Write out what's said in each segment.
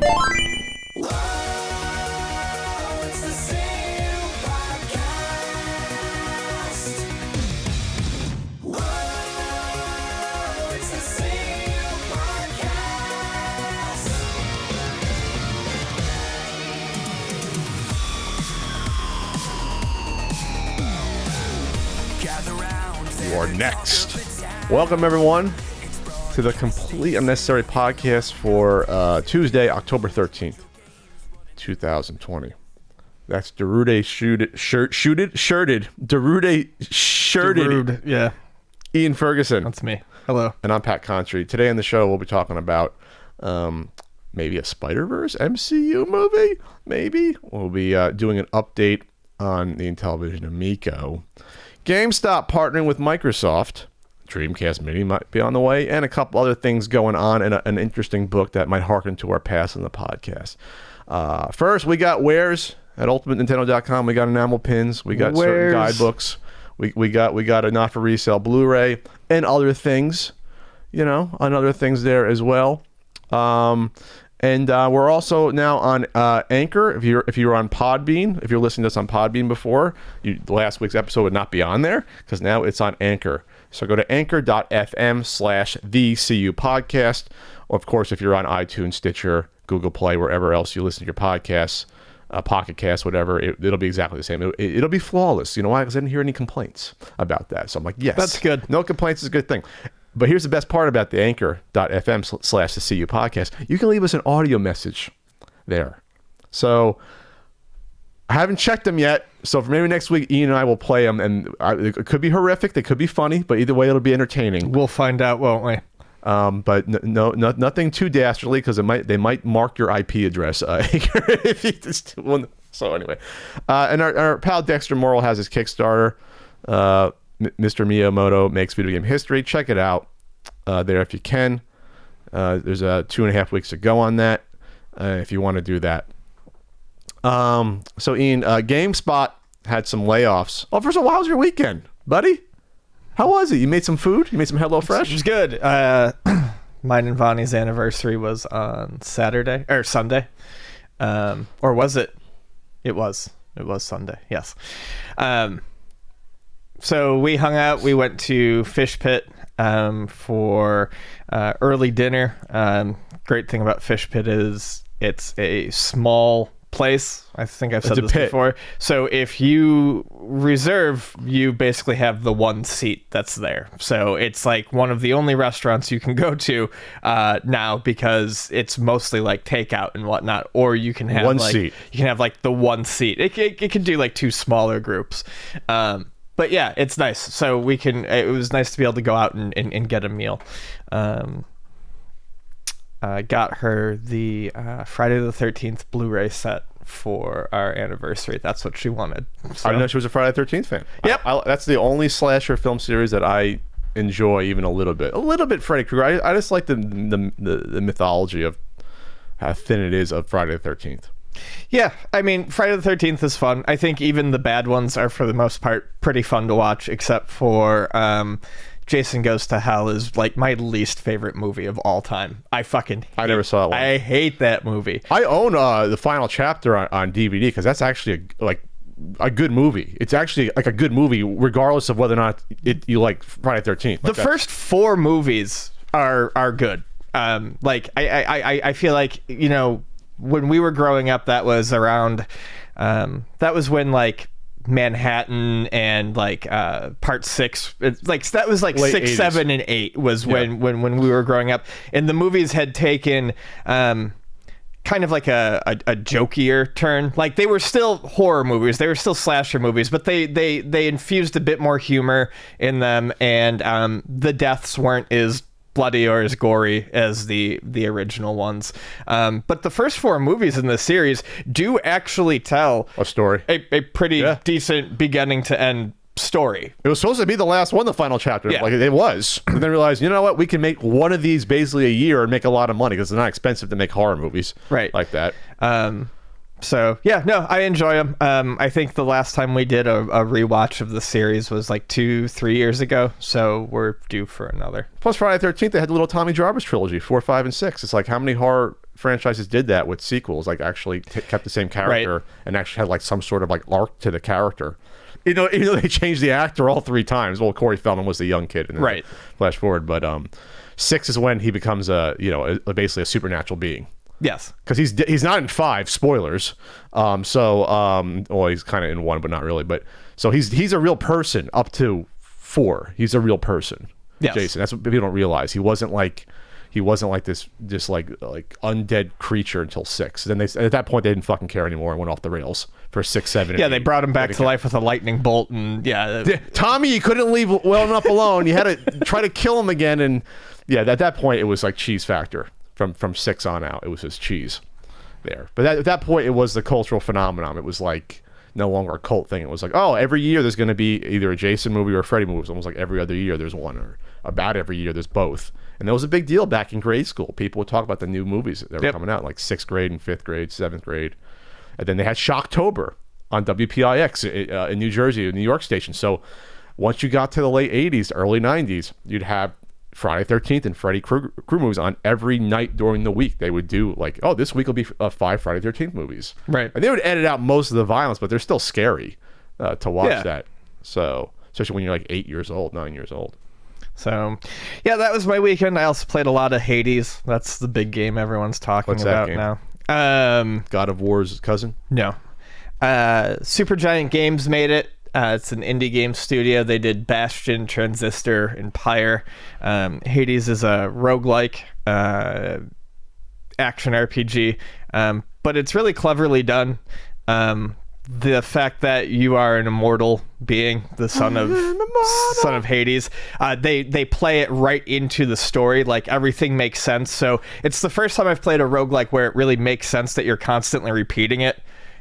You are next. Welcome, everyone, to the Complete Unnecessary podcast for Tuesday, October 13th, 2020. That's Darude shirted. Darude shirted. Yeah. Ian Ferguson. That's me. Hello. And I'm Pat Contry. Today on the show, we'll be talking about maybe a Spider-Verse MCU movie. Maybe. We'll be doing an update on the Intellivision Amico. GameStop partnering with Microsoft. Dreamcast Mini might be on the way, and a couple other things going on, and an interesting book that might harken to our past in the podcast. First, we got wares at ultimatenintendo.com. We got enamel pins. We got certain guidebooks. We got a not for resale Blu-ray and other things, and other things there as well. And we're also now on Anchor. If you're on Podbean, if you're listening to us on Podbean before, last week's episode would not be on there because now it's on Anchor. So go to anchor.fm/thecupodcast. Of course, if you're on iTunes, Stitcher, Google Play, wherever else you listen to your podcasts, Pocket Cast, whatever, it'll be exactly the same. It'll be flawless. You know why? Because I didn't hear any complaints about that. So I'm like, yes. That's good. No complaints is a good thing. But here's the best part about the anchor.fm/thecupodcast. You can leave us an audio message there. So I haven't checked them yet. So for maybe next week, Ian and I will play them. And it could be horrific. They could be funny. But either way, it'll be entertaining. We'll find out, won't we? But nothing too dastardly because they might mark your IP address. If you just, so anyway. And our pal Dexter Morrill has his Kickstarter. Mr. Miyamoto Makes Video Game History. Check it out there if you can. There's 2.5 weeks to go on that if you want to do that. So Ian, GameSpot had some layoffs. Oh, first of all, how was your weekend, buddy? How was it? You made some food? You made some HelloFresh? It was good. Mine and Vonnie's anniversary was on Saturday or Sunday. Or was it? It was Sunday. Yes. So we hung out. We went to Fish Pit for early dinner. Great thing about Fish Pit is it's a small place. I think I've said this before. So if you reserve, you basically have the one seat that's there. So it's like one of the only restaurants you can go to now because it's mostly like takeout and whatnot. Or you can have one seat. You can have like the one seat. It can do like two smaller groups. But yeah, it's nice. So it was nice to be able to go out and get a meal. Got her the Friday the 13th Blu-ray set for our anniversary. That's what she wanted. So. I didn't know she was a Friday the 13th fan. Yep. That's the only slasher film series that I enjoy even a little bit. A little bit Freddy Krueger. I just like the mythology of how thin it is of Friday the 13th. Yeah, I mean, Friday the 13th is fun. I think even the bad ones are, for the most part, pretty fun to watch, except for Jason Goes to Hell is like my least favorite movie of all time. I never saw that one. I hate that movie. I own the final chapter on DVD because that's actually a good movie. It's actually like a good movie regardless of whether or not you like Friday the 13th. The first 4 movies are good. I feel like, when we were growing up, that was around that was when like Manhattan and like part 6, that was like late 6, 80s. 7, and 8 was when we were growing up, and the movies had taken kind of like a jokier turn. Like they were still horror movies, they were still slasher movies, but they infused a bit more humor in them, and the deaths weren't as bloody or as gory as the original ones. But the first 4 movies in the series do actually tell a story, a pretty decent beginning to end story. It was supposed to be the last one, the final chapter. Like it was. And then realized, you know what? We can make one of these basically a year and make a lot of money because they're not expensive to make horror movies. Right. Like that. So yeah, no, I enjoy them. I think the last time we did a rewatch of the series was like 2-3 years ago. So we're due for another. Plus Friday the 13th, they had the little Tommy Jarvis trilogy, 4, 5, and 6. It's like, how many horror franchises did that with sequels, like actually kept the same character and actually had like some sort of like arc to the character. Even though they changed the actor all 3 times. Well, Corey Feldman was the young kid, and then flash forward. But 6 is when he becomes basically a supernatural being. Yes, because he's not in 5. Spoilers. Well, he's kind of in 1, but not really. But so he's a real person up to 4. He's a real person. Yes. Jason. That's what people don't realize. He wasn't like this like undead creature until 6. Then at that point they didn't fucking care anymore and went off the rails for 6, 7. Yeah, and they 8. brought him back to life with a lightning bolt, and Tommy, you couldn't leave well enough alone. You had to try to kill him again, and at that point it was like cheese factor. From 6 on out, it was just cheese there. But at that point, it was the cultural phenomenon. It was like no longer a cult thing. It was like, oh, every year there's going to be either a Jason movie or a Freddy movie. It's almost like every other year there's one, or about every year there's both. And that was a big deal back in grade school. People would talk about the new movies that were coming out, like 6th grade and 5th grade, 7th grade. And then they had Shocktober on WPIX in New Jersey, a New York station. So once you got to the late 80s, early 90s, you'd have Friday 13th and Freddy Krueger movies on every night during the week. They would do like, oh, this week will be 5 Friday 13th movies. Right. And they would edit out most of the violence, but they're still scary to watch that. So, especially when you're like 8 years old, 9 years old. So, that was my weekend. I also played a lot of Hades. That's the big game everyone's talking about game? now. God of War's cousin? No. Supergiant Games made it. It's an indie game studio. They did Bastion, Transistor, and Pyre. Hades is a roguelike action RPG, but it's really cleverly done. The fact that you are an immortal being, the son of Hades, they play it right into the story. Like, everything makes sense. So it's the first time I've played a roguelike where it really makes sense that you're constantly repeating it.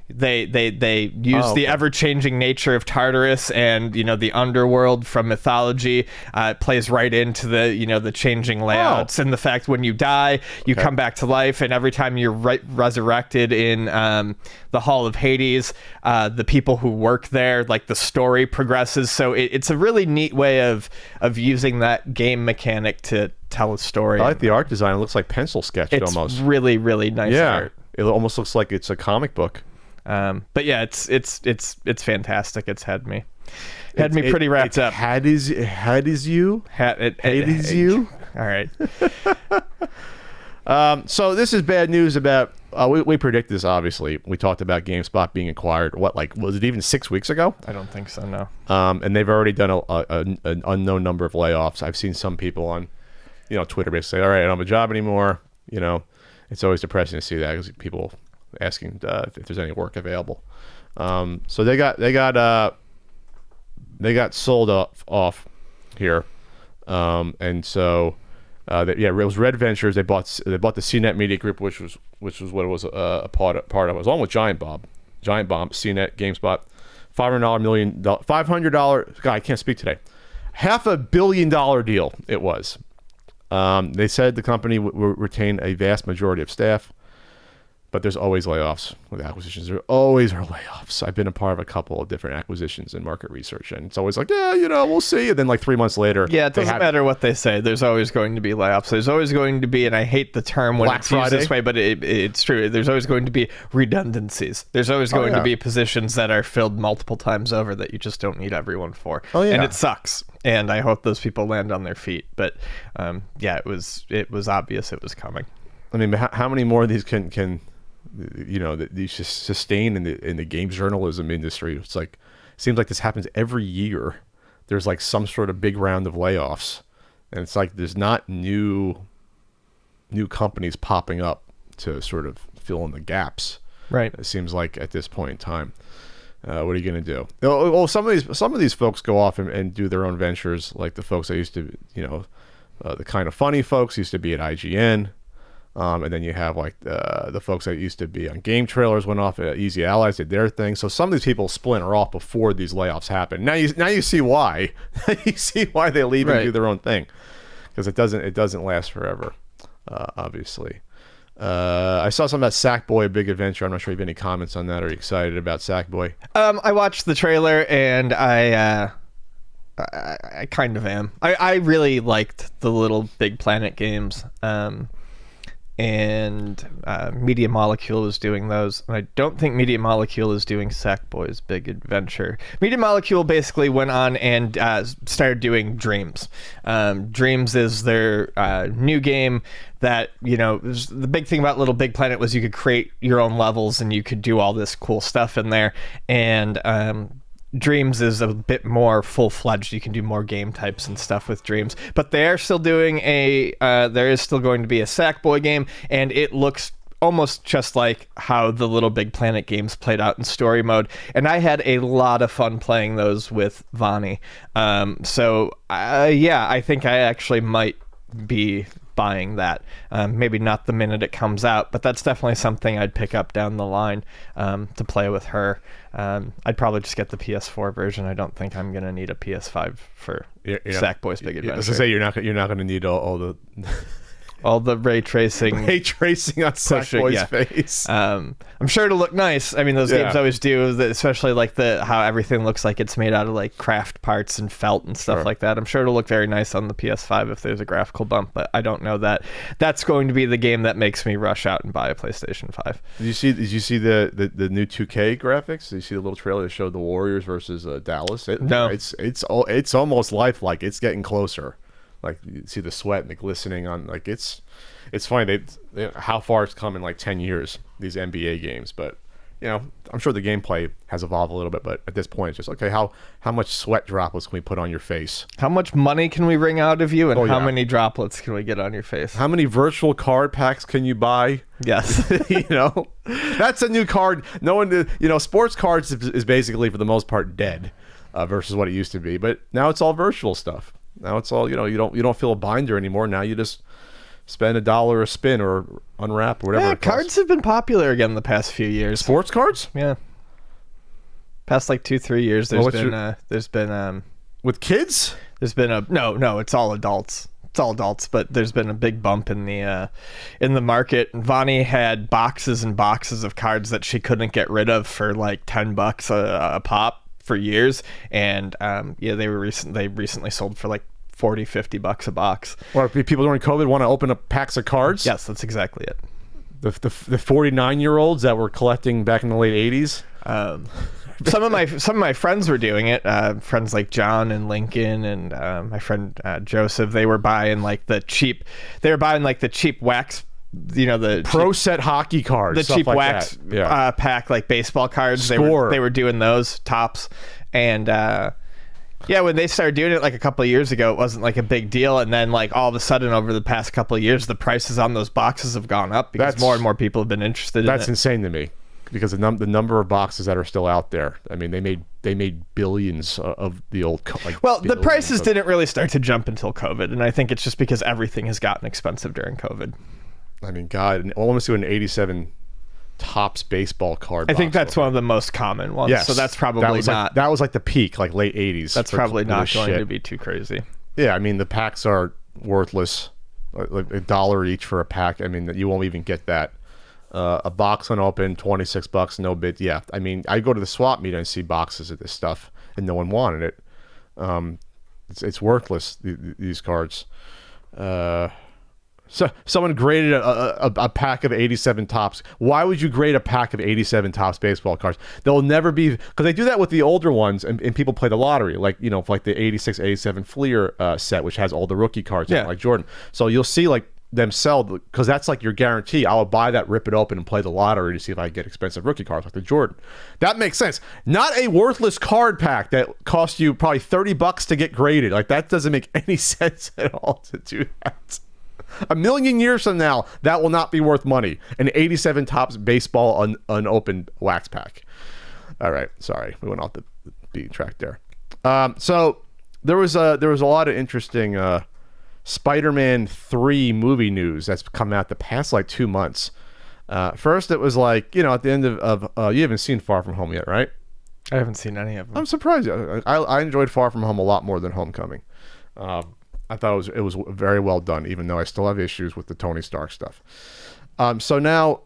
They use the ever-changing nature of Tartarus and the underworld from mythology. It plays right into the changing layouts and the fact when you die you come back to life, and every time you're resurrected in the Hall of Hades, the people who work there, like, the story progresses. So it's a really neat way of using that game mechanic to tell a story. I like the art design. It looks like pencil sketched almost. It's really, really nice art. It almost looks like it's a comic book. But yeah, it's fantastic. It's had me pretty wrapped up. Hades you. All right. So this is bad news about. We predicted this, obviously. We talked about GameSpot being acquired. Was it even 6 weeks ago? I don't think so. No. And they've already done an unknown number of layoffs. I've seen some people on, Twitter basically say, "All right, I don't have a job anymore." It's always depressing to see that because people asking if there's any work available. So they got sold off here, and so it was Red Ventures. They bought the CNET Media Group, which was what it was a part of. It was along with Giant Bomb, CNET, GameSpot, $500. God, I can't speak today. $500 million deal it was. They said the company will retain a vast majority of staff. But there's always layoffs with acquisitions. There always are layoffs. I've been a part of a couple of different acquisitions and market research, and it's always like, we'll see. And then like 3 months later, it doesn't matter what they say. There's always going to be layoffs. There's always going to be, and I hate the term when it's used this way, but it's true. There's always going to be redundancies. There's always going to be positions that are filled multiple times over that you just don't need everyone for. And it sucks. And I hope those people land on their feet. But it was obvious it was coming. I mean, how many more of these can these just sustain in the game journalism industry? It's like, it seems like this happens every year. There's like some sort of big round of layoffs, and it's like there's not new companies popping up to sort of fill in the gaps. Right. It seems like at this point in time. What are you going to do? Well, some of these folks go off and do their own ventures, like the folks that used to, the kind of funny folks used to be at IGN. And then you have like the folks that used to be on Game Trailers went off. Easy Allies did their thing. So some of these people splinter off before these layoffs happen. Now you see why. You see why they leave and do their own thing, because it doesn't last forever. Obviously, I saw something about Sac Boy, a big adventure. I'm not sure if you have any comments on that. Are you excited about Sac Boy? I watched the trailer and I kind of am. I really liked the Little Big Planet games. and Media Molecule is doing those. And I don't think Media Molecule is doing Sac Boy's Big Adventure. Media Molecule basically went on and started doing Dreams. Dreams is their new game that, the big thing about Little Big Planet was you could create your own levels and you could do all this cool stuff in there. And Dreams is a bit more full-fledged. You can do more game types and stuff with Dreams, but they are still doing there is still going to be a Sackboy game, and it looks almost just like how the Little Big Planet games played out in story mode. And I had a lot of fun playing those with Vani. I think I actually might be buying that. Maybe not the minute it comes out, but that's definitely something I'd pick up down the line to play with her. I'd probably just get the PS4 version. I don't think I'm gonna need a PS5 for Sackboy's Big Adventure. I was gonna say you're not gonna need all the all the ray tracing on Sackboy's face. I'm sure it'll look nice. I mean, those games always do, especially like how everything looks like it's made out of like craft parts and felt and stuff like that. I'm sure it'll look very nice on the PS5 if there's a graphical bump, but I don't know that that's going to be the game that makes me rush out and buy a PlayStation 5. Did you see the new 2K graphics? Did you see the little trailer that showed the Warriors versus Dallas? No. It's almost lifelike. It's getting closer. Like, you see the sweat and the glistening on, like, it's funny how far it's come in like 10 years, these NBA games. But I'm sure the gameplay has evolved a little bit, but at this point it's just, okay, how much sweat droplets can we put on your face? How much money can we wring out of you, and how many droplets can we get on your face? How many virtual card packs can you buy? Yes. That's a new card. No one, sports cards is basically for the most part dead versus what it used to be, but now it's all virtual stuff. Now it's all, you don't feel a binder anymore. Now you just spend $1 a spin or unwrap or whatever. Yeah, cards have been popular again the past few years. Sports cards? Yeah. Past like 2-3 years, there's been with kids? There's been no, it's all adults. It's all adults, but there's been a big bump in the market. Vani had boxes and boxes of cards that she couldn't get rid of for like $10 a pop for years, and they recently sold for like $40-50 a box. Or people during COVID want to open up packs of cards? Yes, that's exactly it. The 49-year-olds that were collecting back in the late 80s. Some of my friends were doing it. Friends like John and Lincoln and my friend Joseph. They were buying like the cheap wax. The Pro Set hockey cards, the cheap like wax pack, like baseball cards. Score. They were doing those tops, and when they started doing it like a couple of years ago, it wasn't like a big deal, and then like all of a sudden over the past couple of years, the prices on those boxes have gone up because more and more people have been interested in it. That's insane to me, because the number of boxes that are still out there. I mean, they made billions of the old the prices didn't really start to jump until COVID, and I think it's just because everything has gotten expensive during COVID. I mean, God, I want to see an 87 Topps baseball card. I think that's one of the most common ones. Yes. So that's probably not. That was like the peak, like late 80s. That's probably not going to be too crazy. Yeah, I mean, the packs are worthless, like $1 each for a pack. I mean, you won't even get that. A box unopened, $26, no bid. Yeah, I mean, I go to the swap meet and see boxes of this stuff, and no one wanted it. It's worthless, these cards. So someone graded a pack of 87 Topps. Why would you grade a pack of 87 Topps baseball cards? They'll never be, because they do that with the older ones, and people play the lottery, like like the 86, 87 Fleer set, which has all the rookie cards, in it, like Jordan. So you'll see like them sell, because that's like your guarantee. I'll buy that, rip it open, and play the lottery to see if I get expensive rookie cards like the Jordan. That makes sense. Not a worthless card pack that costs you probably $30 to get graded. Like, that doesn't make any sense at all to do that. A million years from now, that will not be worth money. An 87 Topps baseball unopened wax pack. All right, sorry, we went off the beaten track there. So there was a lot of interesting Spider-Man 3 movie news that's come out the past like 2 months. First, it was like, at the end of you haven't seen Far From Home yet, right? I haven't seen any of them. I'm surprised. I enjoyed Far From Home a lot more than Homecoming. I thought it was very well done, even though I still have issues with the Tony Stark stuff. So now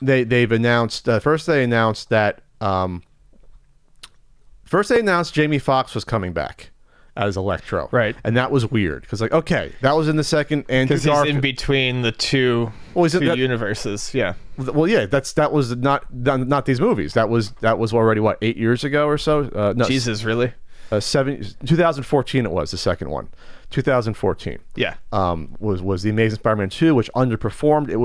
they've announced. First they announced Jamie Foxx was coming back as Electro, right? And that was weird, because okay, that was in the second Andrew Garfield. Because he's in between the two Well, is it two universes. Yeah. Well, yeah, that was not these movies. That was already what, 8 years ago or so. No, Jesus, really? 2014 it was the second one. 2014. Yeah. Was the Amazing Spider-Man 2, which underperformed. It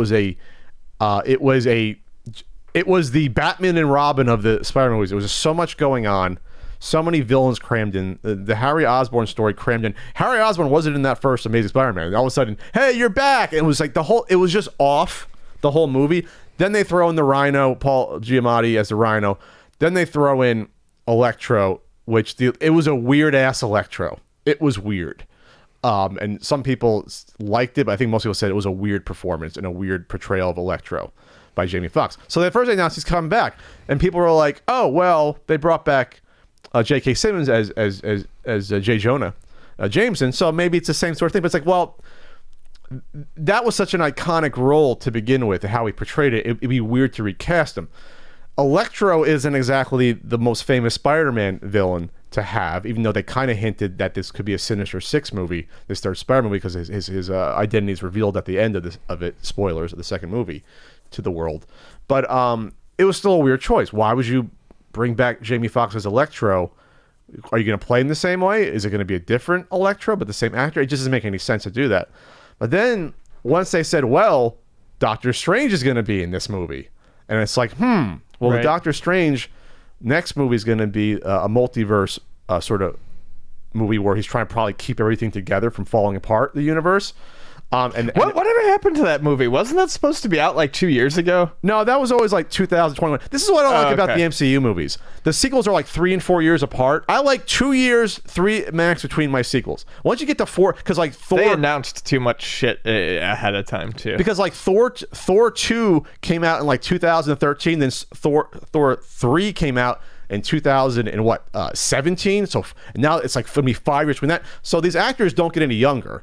was the Batman and Robin of the Spider-Man movies. There was just so much going on, so many villains crammed in. The Harry Osborn story crammed in. Harry Osborn wasn't in that first Amazing Spider-Man. All of a sudden, hey, you're back. And it was like it was just off the whole movie. Then they throw in the Rhino, Paul Giamatti as the Rhino. Then they throw in Electro, which it was a weird ass Electro. It was weird. And some people liked it, but I think most people said it was a weird performance and a weird portrayal of Electro by Jamie Foxx. So the first they announced he's coming back, and people were like, "Oh well, they brought back J.K. Simmons as J. Jonah Jameson, so maybe it's the same sort of thing." But it's like, well, that was such an iconic role to begin with, how he portrayed it. It'd be weird to recast him. Electro isn't exactly the most famous Spider-Man villain to have, even though they kind of hinted that this could be a Sinister Six movie, this third Spider-Man movie, because his identity is revealed at the end of it. Spoilers of the second movie to the world. But it was still a weird choice. Why would you bring back Jamie Foxx as Electro? Are you going to play him the same way? Is it going to be a different Electro, but the same actor? It just doesn't make any sense to do that. But then once they said, well, Doctor Strange is going to be in this movie. And it's like, well, right. The Doctor Strange next movie is going to be a multiverse sort of movie where he's trying to probably keep everything together from falling apart, the universe. Whatever happened to that movie? Wasn't that supposed to be out like 2 years ago? No, that was always like 2021. This is what I don't like about the MCU movies. The sequels are like 3 and 4 years apart. I like 2 years, 3 max between my sequels. Once you get to 4, because like Thor, they announced too much shit ahead of time too. Because like Thor 2 came out in like 2013, then Thor 3 came out in 2017. So now it's like going to be 5 years between that. So these actors don't get any younger.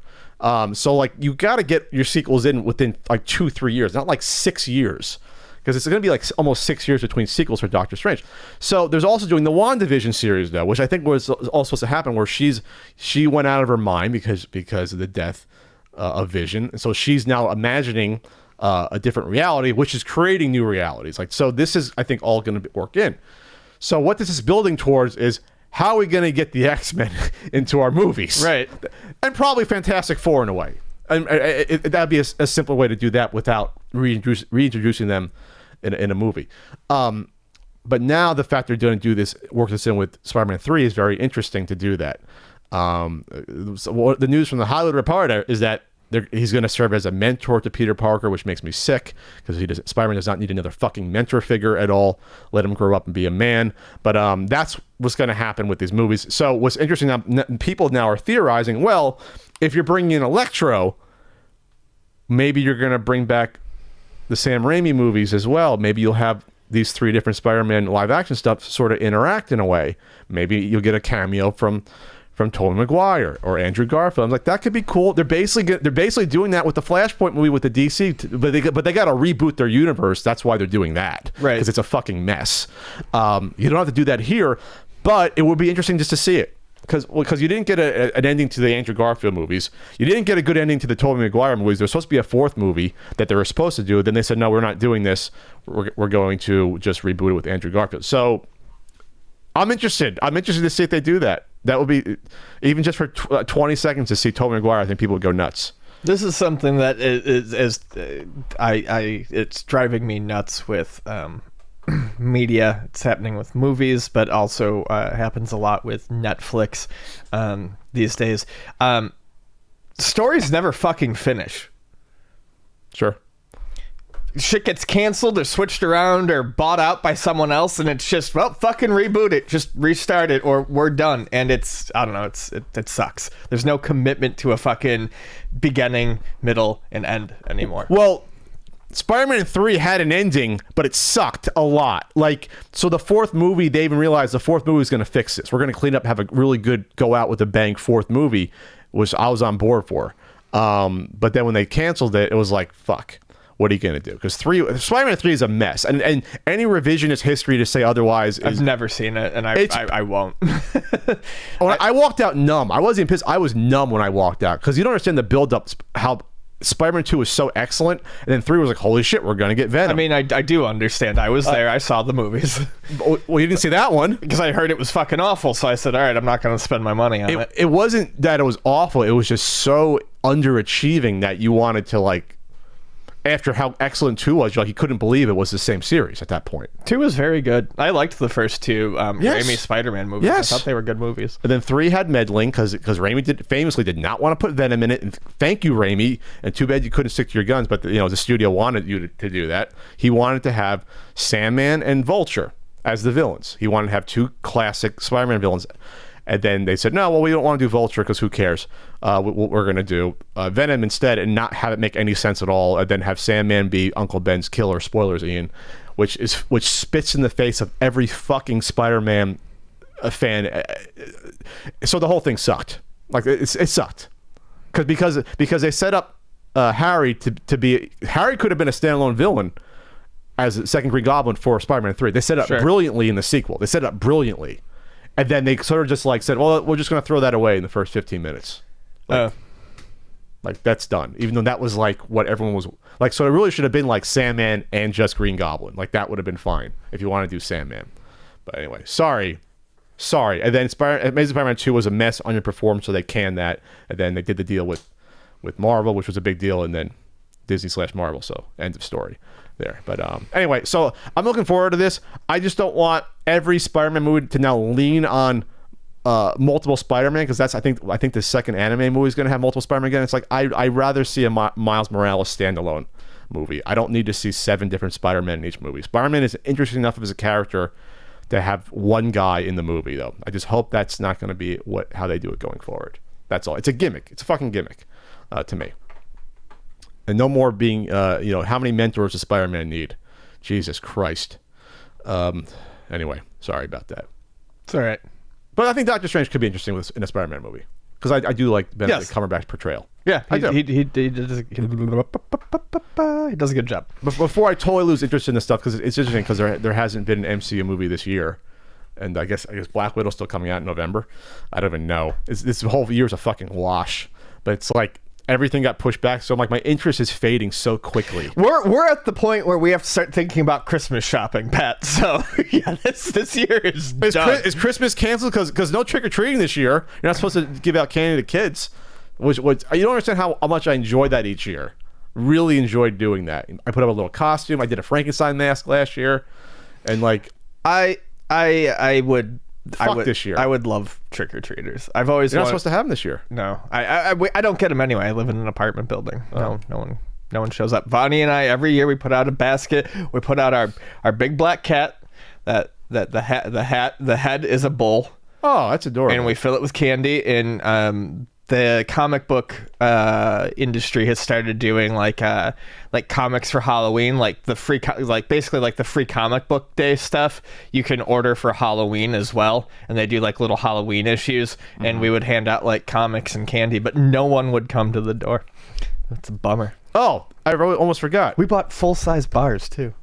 So like you got to get your sequels in within like 2-3 years, not like 6 years, because it's going to be like almost 6 years between sequels for Doctor Strange. So there's also doing the WandaVision series though, which I think was all supposed to happen, where she went out of her mind because of the death of Vision, and so she's now imagining a different reality, which is creating new realities. Like, so this is, I think, all going to work in. So what this is building towards is, how are we going to get the X-Men into our movies? Right. And probably Fantastic Four in a way. And that'd be a simpler way to do that without reintroducing them in a movie. But now the fact they're going to do this, work this in with Spider-Man 3 is very interesting to do that. So the news from the Hollywood Reporter is that he's going to serve as a mentor to Peter Parker, which makes me sick, because Spider-Man does not need another fucking mentor figure at all. Let him grow up and be a man. But that's what's going to happen with these movies. So what's interesting now, people now are theorizing, well, if you're bringing in Electro, maybe you're going to bring back the Sam Raimi movies as well. Maybe you'll have these 3 different Spider-Man live action stuff sort of interact in a way. Maybe you'll get a cameo from Tobey Maguire or Andrew Garfield. I'm like, that could be cool. They're basically doing that with the Flashpoint movie with the DC, but they got to reboot their universe. That's why they're doing that, right? Because it's a fucking mess. You don't have to do that here, but it would be interesting just to see it, because you didn't get an ending to the Andrew Garfield movies. You didn't get a good ending to the Tobey Maguire movies. There's supposed to be a 4th movie that they were supposed to do. Then they said, no, we're not doing this. We're going to just reboot it with Andrew Garfield. So I'm interested to see if they do that. That would be, even just for 20 seconds to see Tobey Maguire, I think people would go nuts. This is something that it's driving me nuts with media. It's happening with movies, but also happens a lot with Netflix these days. Stories never fucking finish. Sure. Shit gets canceled or switched around or bought out by someone else, and it's just, well, fucking reboot it, just restart it, or we're done. And it's, I don't know, it sucks. There's no commitment to a fucking beginning, middle, and end anymore. Well, Spider-Man 3 had an ending, but it sucked a lot. Like, so the 4th movie, they even realized the 4th movie was going to fix this. We're going to clean up, have a really good go out with a bang 4th movie, which I was on board for. But then when they canceled it, it was like, fuck. What are you going to do? Because Spider-Man 3 is a mess. And any revisionist history to say otherwise is... I've never seen it, and I won't. I walked out numb. I wasn't even pissed. I was numb when I walked out. Because you don't understand the build-up, how Spider-Man 2 was so excellent, and then 3 was like, holy shit, we're gonna get Venom. I mean, I do understand. I was there. I saw the movies. Well, you didn't see that one because I heard it was fucking awful. So I said, all right, I'm not going to spend my money on it. It wasn't that it was awful. It was just so underachieving that you wanted to, like, after how excellent 2 was, you're like, you couldn't believe it was the same series at that point. 2 was very good. I liked the first 2 Yes. Raimi Spider-Man movies. Yes. I thought they were good movies. And then 3 had meddling because Raimi famously did not want to put Venom in it. And thank you, Raimi. And too bad you couldn't stick to your guns, but the studio wanted you to do that. He wanted to have Sandman and Vulture as the villains. He wanted to have 2 classic Spider-Man villains. And then they said, no, well, we don't want to do Vulture because who cares? What we're going to do Venom instead and not have it make any sense at all. And then have Sandman be Uncle Ben's killer. Spoilers, Ian. Which spits in the face of every fucking Spider-Man fan. So the whole thing sucked. Like, it sucked. Because they set up Harry to be... Harry could have been a standalone villain as a second Green Goblin for Spider-Man 3. They set it up brilliantly in the sequel. They set it up brilliantly. And then they sort of just like said, well, we're just going to throw that away in the first 15 minutes. Like, that's done. Even though that was like what everyone was like. So it really should have been like Sandman and just Green Goblin. Like, that would have been fine if you want to do Sandman. But anyway, sorry. And then Amazing Spider-Man 2 was a mess, underperformed, so they canned that. And then they did the deal with Marvel, which was a big deal, and then Disney/Marvel. So end of story there. But anyway, so I'm looking forward to this. I just don't want every Spider-Man movie to now lean on multiple Spider-Man, because I think the second anime movie is going to have multiple Spider-Man again. It's like I'd rather see a Miles Morales standalone movie. I don't need to see 7 different Spider-Man in each movie. Spider-Man is interesting enough as a character to have one guy in the movie, though. I just hope that's not going to be how they do it going forward. That's all. It's a gimmick. It's a fucking gimmick to me. And no more being, how many mentors does Spider-Man need? Jesus Christ. Anyway, sorry about that. It's all right. But I think Doctor Strange could be interesting in a Spider-Man movie. Because I do like Benedict Cumberbatch's portrayal. Yeah, I do. He does a good job. But before I totally lose interest in this stuff, because it's interesting, because there hasn't been an MCU movie this year. And I guess Black Widow's still coming out in November. I don't even know. This whole year's a fucking wash. But it's like everything got pushed back, so I'm like, my interest is fading so quickly. We're at the point where we have to start thinking about Christmas shopping, Pat. So yeah, this year is done. Is Christmas canceled because no trick or treating this year? You're not supposed to give out candy to kids. Which you don't understand how much I enjoyed that each year. Really enjoyed doing that. I put up a little costume. I did a Frankenstein mask last year, and like I would. This year. I would love trick or treaters. I've always. You're not supposed to have them this year. No, I don't get them anyway. I live in an apartment building. Oh. No one shows up. Vonnie and I every year we put out a basket. We put out our big black cat. That the head is a bowl. Oh, that's adorable. And we fill it with candy. And the comic book industry has started doing like comics for Halloween, like the free basically like the free comic book day stuff you can order for Halloween as well, and they do like little Halloween issues, and we would hand out like comics and candy, but no one would come to the door. That's a bummer. Oh, I almost forgot. We bought full-size bars too.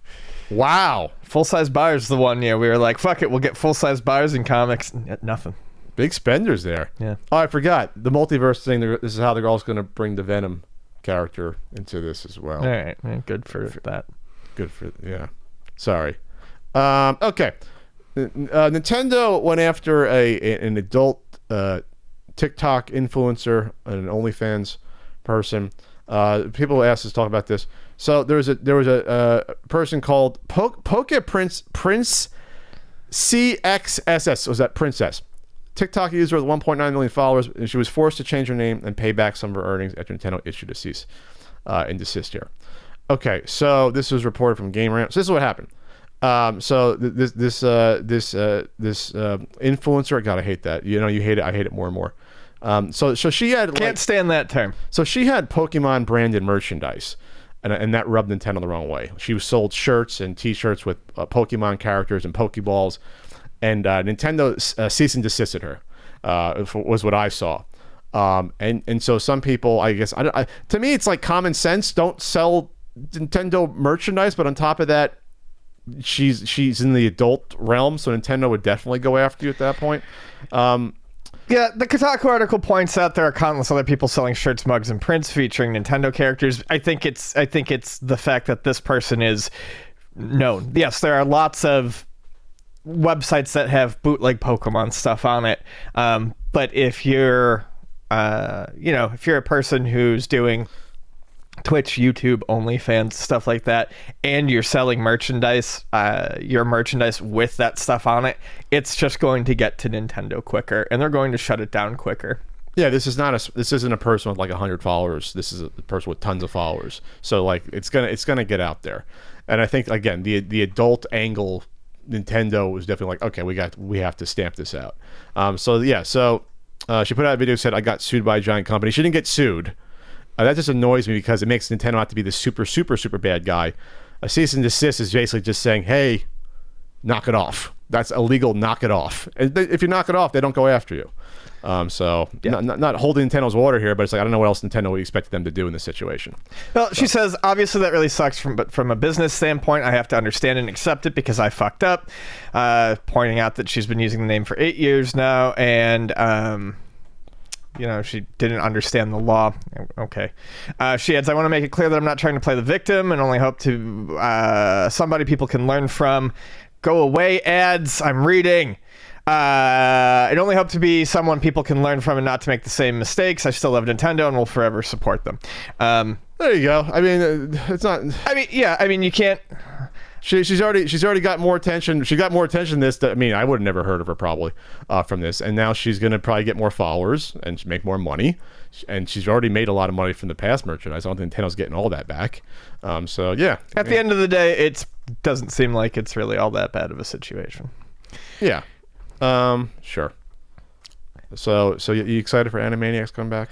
Wow. Full-size bars the one year. We were like, fuck it, we'll get full-size bars and comics. Nothing. Big spenders there. Yeah. Oh, I forgot. The multiverse thing, this is how they're also going to bring the Venom character into this as well. All right. Man, good for that. Good for, yeah. Sorry. Okay. Nintendo went after an adult TikTok influencer, an OnlyFans person. People asked us to talk about this. So there was a person called Poke Prince CXSS. Was that Princess? TikTok user with 1.9 million followers, and she was forced to change her name and pay back some of her earnings after Nintendo issued a cease and desist here. Okay, so this was reported from Game Rant. So this is what happened. So this influencer, God, I hate that. You hate it. I hate it more and more. So she had can't stand that term. So she had Pokemon branded merchandise, and that rubbed Nintendo the wrong way. She sold shirts and T-shirts with Pokemon characters and Pokeballs. And Nintendo cease and desisted her, was what I saw. And so some people, I guess, to me, it's like common sense. Don't sell Nintendo merchandise, but on top of that, she's in the adult realm, so Nintendo would definitely go after you at that point. Yeah, the Kotaku article points out there are countless other people selling shirts, mugs, and prints featuring Nintendo characters. I think it's the fact that this person is known. Yes, there are lots of websites that have bootleg Pokemon stuff on it. But if you're, if you're a person who's doing Twitch, YouTube, OnlyFans, stuff like that, and you're selling merchandise, your merchandise with that stuff on it, it's just going to get to Nintendo quicker, and they're going to shut it down quicker. Yeah, this isn't a person with like 100 followers. This is a person with tons of followers. So like it's gonna get out there, and I think again the adult angle, Nintendo was definitely like, okay, we have to stamp this out. So she put out a video said I got sued by a giant company. She didn't get sued. That just annoys me because it makes Nintendo out to be the super, super, super bad guy. A cease and desist is basically just saying, hey, knock it off. That's illegal, knock it off. And if you knock it off, they don't go after you. Not holding Nintendo's water here, but it's like, I don't know what else Nintendo would expect them to do in this situation. Well, she says, obviously that really sucks, but from a business standpoint, I have to understand and accept it because I fucked up. Pointing out that she's been using the name for 8 years now, and she didn't understand the law. Okay. She adds, I want to make it clear that I'm not trying to play the victim and only hope to somebody people can learn from. Go away, ads. I'm reading. I only hope to be someone people can learn from and not to make the same mistakes. I still love Nintendo and will forever support them. There you go. I mean, it's not... you can't... She's already got more attention. She got more attention this. I mean, I would have never heard of her probably from this. And now she's going to probably get more followers and make more money. And she's already made a lot of money from the past merchandise. I don't think Nintendo's getting all that back. Yeah. At the end of the day, it doesn't seem like it's really all that bad of a situation. Yeah. Sure. So you excited for Animaniacs coming back?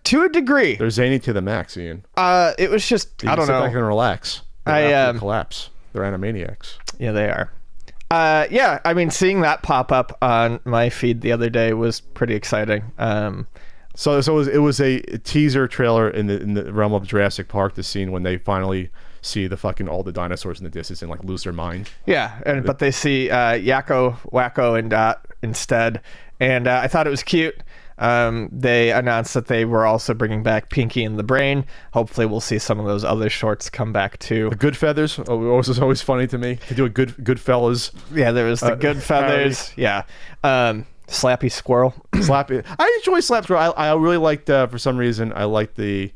To a degree. They're zany to the max, Ian. It was just, I don't know. Sit back and relax. Collapse. They're Animaniacs. Yeah, they are. I mean, seeing that pop up on my feed the other day was pretty exciting. So it was a teaser trailer in the realm of Jurassic Park. The scene when they finally see all the dinosaurs in the distance and like lose their mind. Yeah, but they see Yakko, Wacko, and Dot instead, and I thought it was cute. They announced that they were also bringing back Pinky and the Brain. Hopefully we'll see some of those other shorts come back too. The Good Feathers was always funny to me. To do a good fellas. Yeah, there was the Good Feathers. Yeah. Slappy Squirrel. Slappy. I enjoy Slappy Squirrel. I really liked, for some reason, I liked it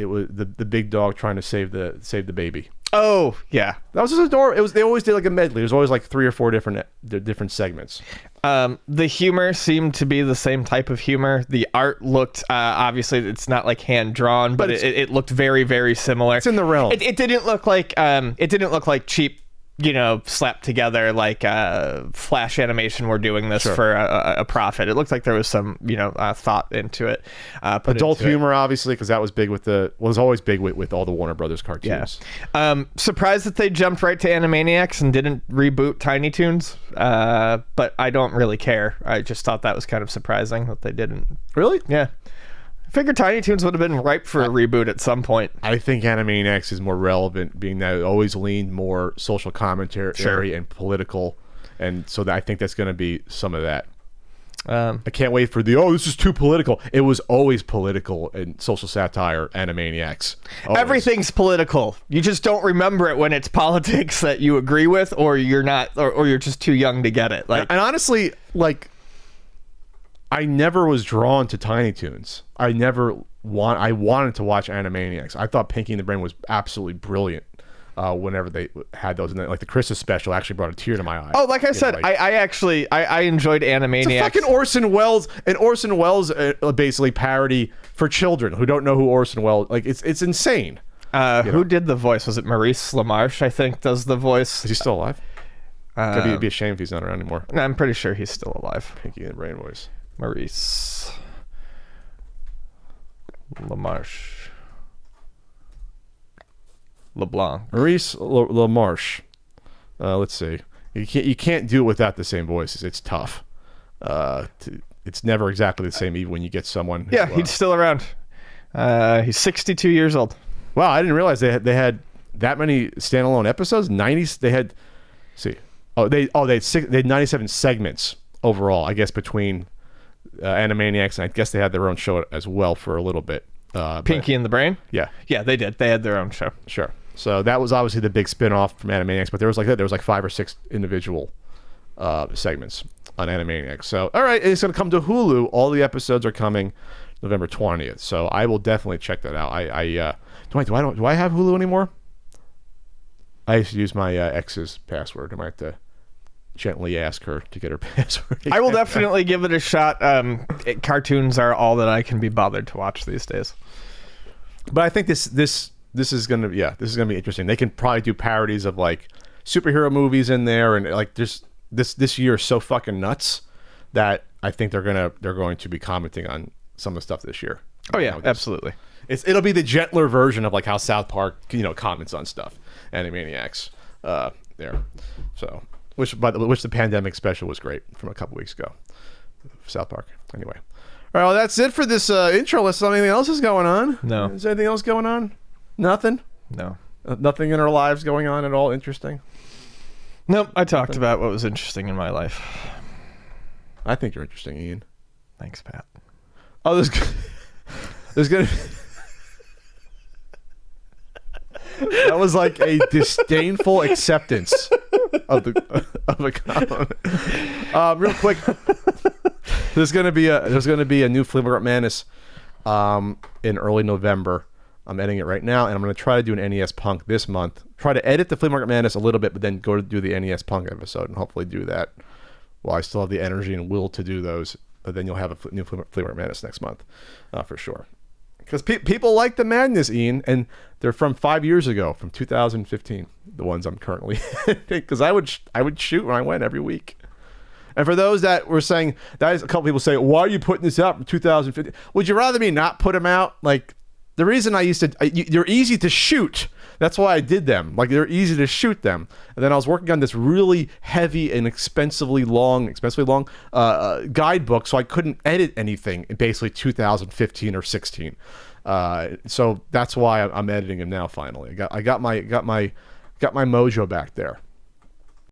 was the big dog trying to save the baby. Oh, yeah. That was just adorable. They always did like a medley. There's always like 3 or 4 different segments. The humor seemed to be the same type of humor. The art looked, obviously it's not like hand drawn, but it looked very, very similar. It's in the realm. It didn't look like cheap, slapped together like Flash animation. We're doing this for a profit. It looked like there was some thought into it. Adult humor, obviously, because that was big was always big with all the Warner Brothers cartoons. Yeah. Surprised that they jumped right to Animaniacs and didn't reboot Tiny Toons, but I don't really care. I just thought that was kind of surprising that they didn't. Really? Yeah. I figured Tiny Toons would have been ripe for a reboot at some point. I think Animaniacs is more relevant, being that it always leaned more social commentary and political, and so I think that's going to be some of that. I can't wait for this is too political. It was always political and social satire, Animaniacs. Always. Everything's political. You just don't remember it when it's politics that you agree with, or you're not, or you're just too young to get it. And honestly, I never was drawn to Tiny Toons. I wanted to watch Animaniacs. I thought Pinky and the Brain was absolutely brilliant whenever they had those. And then, the Christmas special actually brought a tear to my eye. Oh, like I said, I enjoyed Animaniacs. It's a fucking Orson Welles basically parody for children who don't know who Orson Welles. It's insane. Who did the voice? Was it Maurice LaMarche, I think, does the voice? Is he still alive? It'd be a shame if he's not around anymore. No, I'm pretty sure he's still alive. Pinky and the Brain voice. Maurice LaMarche. LeBlanc. Maurice LaMarche. Let's see. You can't do it without the same voices. It's tough. It's never exactly the same, even when you get someone. He's still around. He's 62 years old. Wow, I didn't realize they had that many standalone episodes. 90s. They had. They had 97 segments overall. I guess between Animaniacs, and I guess they had their own show as well for a little bit. Pinky and the Brain? Yeah. Yeah, they did. They had their own show. Sure. So that was obviously the big spin-off from Animaniacs, but there was like 5 or 6 individual segments on Animaniacs. So, all right, it's going to come to Hulu. All the episodes are coming November 20th. So I will definitely check that out. Do I have Hulu anymore? I used to use my ex's password. I might have to gently ask her to get her password. I will definitely give it a shot. Cartoons are all that I can be bothered to watch these days. But I think this is gonna be interesting. They can probably do parodies of like superhero movies in there, and like this year is so fucking nuts that I think they're going to be commenting on some of the stuff this year. Oh yeah, absolutely. It'll be the gentler version of like how South Park comments on stuff. Animaniacs there. So which the pandemic special was great from a couple weeks ago. South Park. Anyway. All right, well, that's it for this intro. Unless anything else is going on. No. Is there anything else going on? Nothing? No. Nothing in our lives going on at all interesting? Nope. I talked about what was interesting in my life. I think you're interesting, Ian. Thanks, Pat. Oh, there's gonna that was like a disdainful acceptance of a comment. Real quick, there's gonna be a new Flea Market Madness in early November. I'm editing it right now, and I'm going to try to do an NES Punk this month. Try to edit the Flea Market Madness a little bit, but then go to do the NES Punk episode, and hopefully do that while I still have the energy and will to do those. But then you'll have a new Flea Market Madness next month, for sure. Because people like the madness, Ian, and they're from 5 years ago, from 2015. The ones I'm currently, because I would shoot when I went every week. And for those that were saying, that is, a couple people say, why are you putting this out from 2015? Would you rather me not put them out? Like, the reason they're easy to shoot. That's why I did them. Like, they're easy to shoot them. And then I was working on this really heavy and expensively long guidebook, so I couldn't edit anything in basically 2015 or 16. So that's why I'm editing them now. Finally, I got my mojo back there.